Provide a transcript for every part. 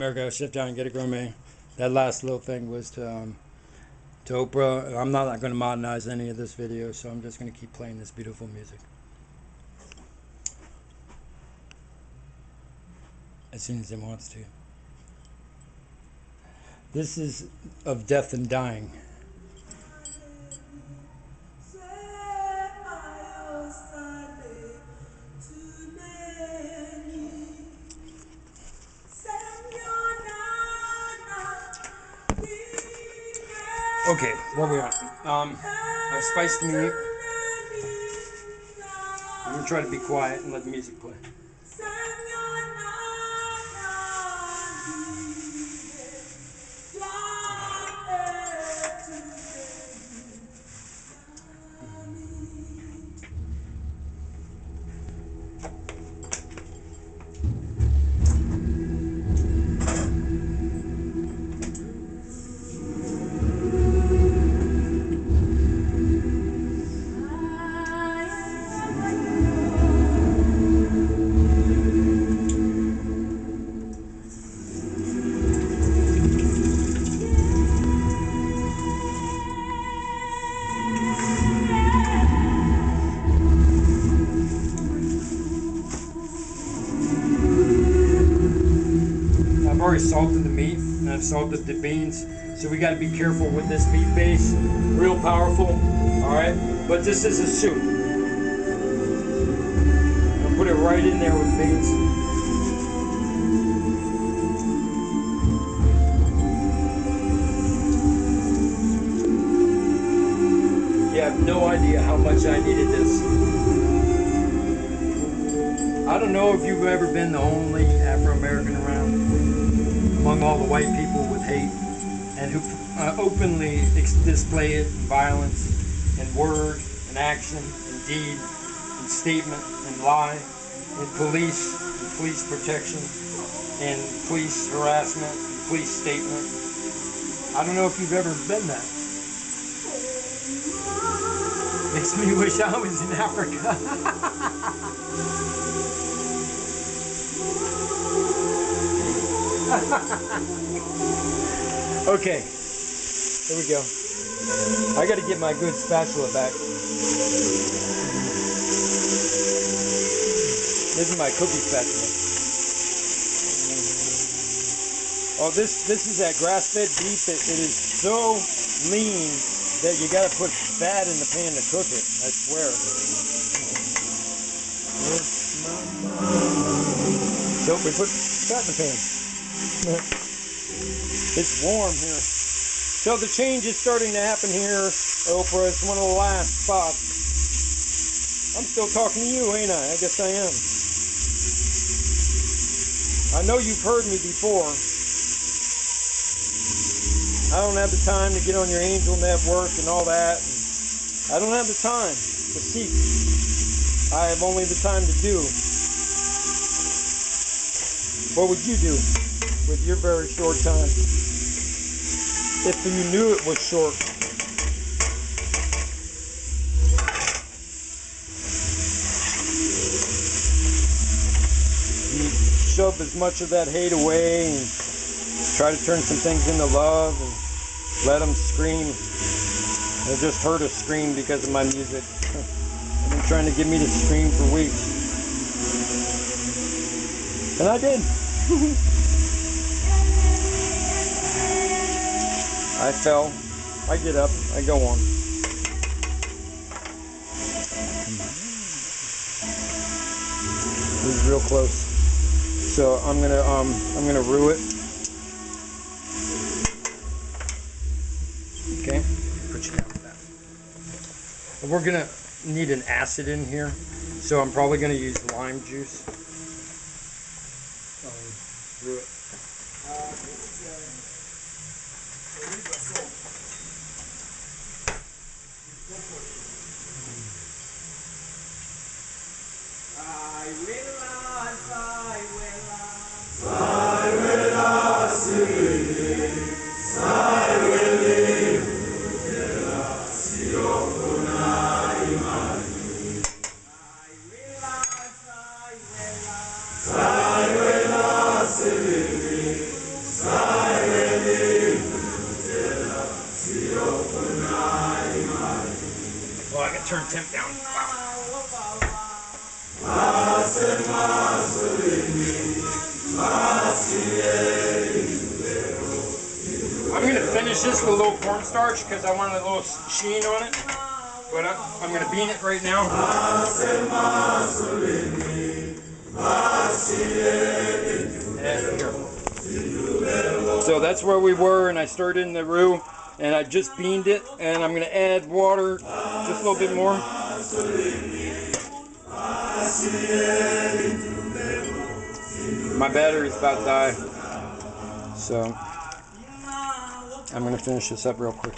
America, Shift Down and Ghetto Gourmet. That last little thing was to Oprah. I'm not going to modernize any of this video, so I'm just going to keep playing this beautiful music as soon as it wants to. This is of death and dying. Okay, where we at? I've spiced the meat. I'm gonna try to be quiet and let the music play. I've already salted the meat and I've salted the beans, so we got to be careful with this beef base. Real powerful, all right? But this is a soup. I'll put it right in there with beans. You have no idea how much I needed this. I don't know if you've ever been the only Afro-American around among all the white people with hate and who openly display it in violence and word and action and deed and statement and lie and police protection and police harassment and police statement. I don't know if you've ever been that. Makes me wish I was in Africa. Okay, here we go. I gotta get my good spatula back. This is my cookie spatula. Oh, this is that grass-fed beef. It is so lean that you gotta put fat in the pan to cook it, I swear. So we put fat in the pan. It's warm here. So the change is starting to happen here, Oprah. It's one of the last spots. I'm still talking to you, ain't I? I guess I am. I know you've heard me before. I don't have the time to get on your angel network and all that. I don't have the time to seek. I have only the time to do. What would you do with your very short time? If you knew it was short. You shove as much of that hate away and try to turn some things into love and let them scream. They just heard us scream because of my music. They've been trying to get me to scream for weeks. And I did. I fell, I get up, I go on. He's real close. So I'm gonna roux it. Okay, put you down with that. And we're gonna need an acid in here, so I'm probably gonna use lime juice. Roux it. I'm going to finish this with a little cornstarch because I want a little sheen on it. But I'm going to bean it right now. And here. So that's where we were, and I stirred in the roux, and I just beaned it, and I'm going to add water, just a little bit more. My battery's about to die, so I'm going to finish this up real quick.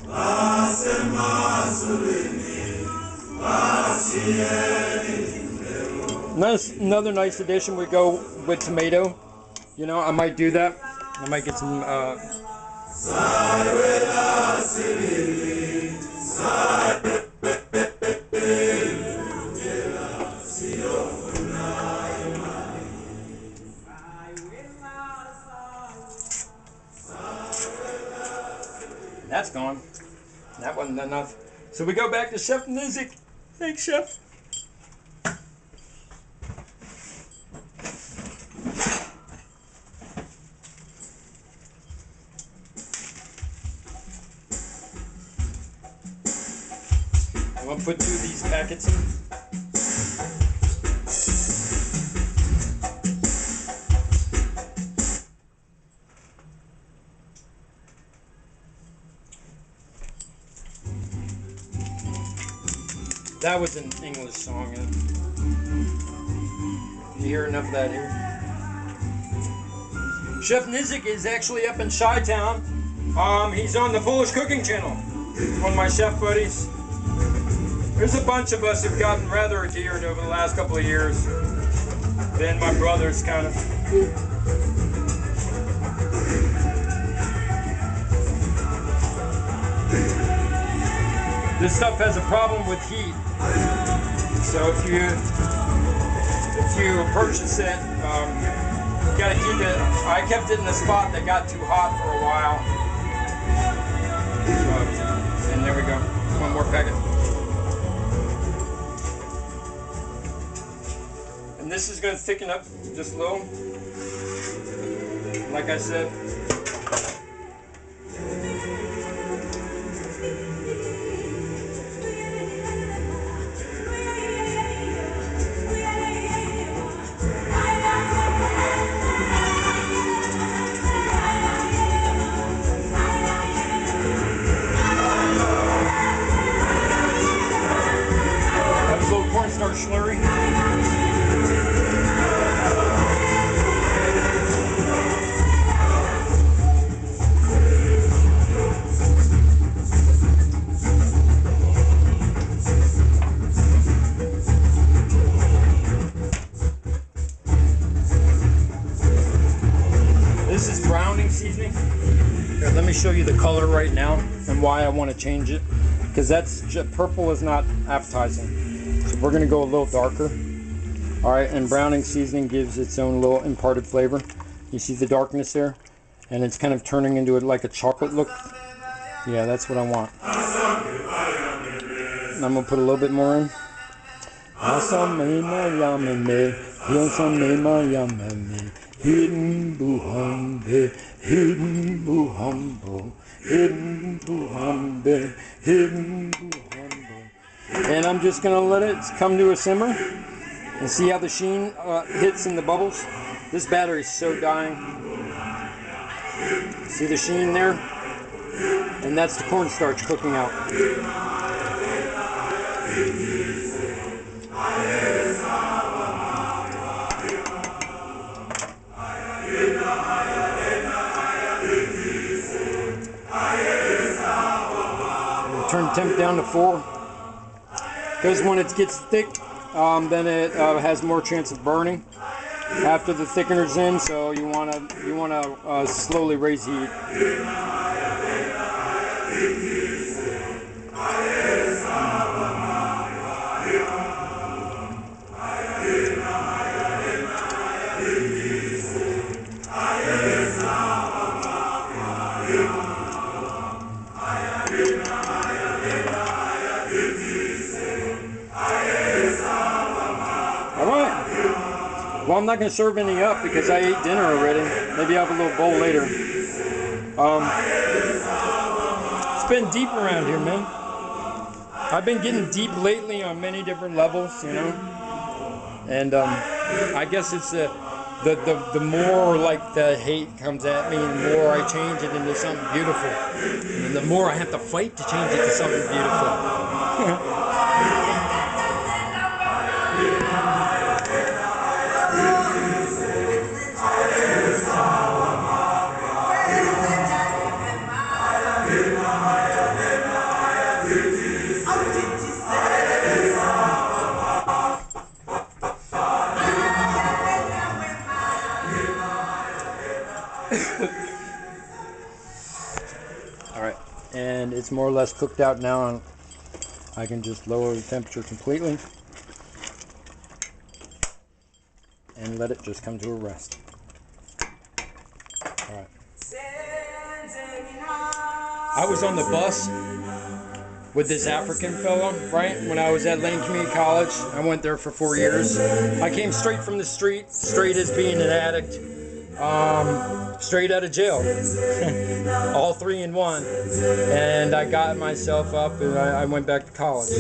Another nice addition would go with tomato. You know, I might do that. I might get some that's gone. That wasn't enough. So we go back to Chef Nizik. Thanks, Chef. I'm going to put 2 of these packets in. That was an English song. You hear enough of that here? Chef Nizik is actually up in Chi-Town. He's on the Polish cooking channel. One of my chef buddies. There's a bunch of us who've gotten rather endeared over the last couple of years. Then my brother's kind of... This stuff has a problem with heat. So if you purchase it, you gotta keep it. I kept it in a spot that got too hot for a while. So, and there we go. One more packet. And this is going to thicken up just a little. Like I said. That was a little cornstarch slurry. This is browning seasoning. Here, let me show you the color right now and why I want to change it. Because purple is not appetizing. So we're going to go a little darker. Alright, and browning seasoning gives its own little imparted flavor. You see the darkness there? And it's kind of turning into like a chocolate look. Yeah, that's what I want. And I'm going to put a little bit more in. Hidden buhambe, hidden buhambo, hidden buhambe, hidden buhambo. And I'm just going to let it come to a simmer and see how the sheen hits in the bubbles. This battery is so dying. See the sheen there? And that's the cornstarch cooking out. Turn the temp down to 4 because when it gets thick, then it has more chance of burning after the thickener's in. So you wanna slowly raise heat. I'm not going to serve any up because I ate dinner already. Maybe I'll have a little bowl later. It's been deep around here, man. I've been getting deep lately on many different levels, you know. And I guess it's the more like the hate comes at me, the more I change it into something beautiful. And the more I have to fight to change it to something beautiful. Alright, and it's more or less cooked out now, and I can just lower the temperature completely and let it just come to a rest. Alright. I was on the bus with this African fellow, right? When I was at Lane Community College, I went there for 4 years. I came straight from the street, straight as being an addict, straight out of jail, all 3 in 1. And I got myself up and I went back to college.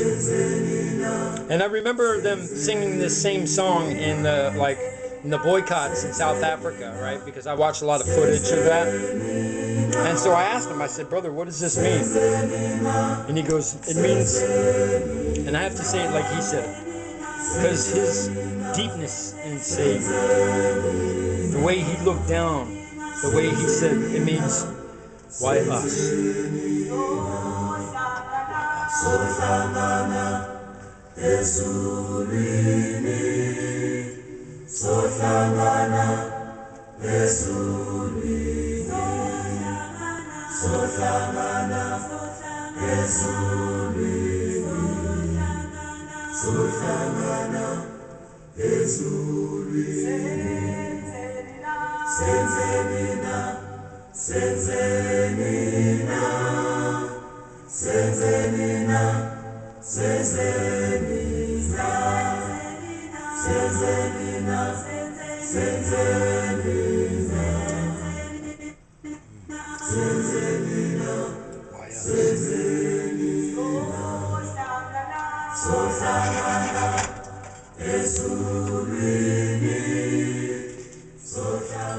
And I remember them singing this same song in the boycotts in South Africa, right? Because I watched a lot of footage of that. And so I asked him, I said, brother, what does this mean? And he goes, it means, and I have to say it like he said it, because his deepness in saying, the way he looked down, the way he said, it means, why us?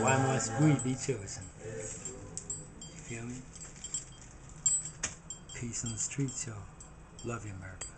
Why must we be chosen? You feel me? Peace on the streets, y'all. Love you, America.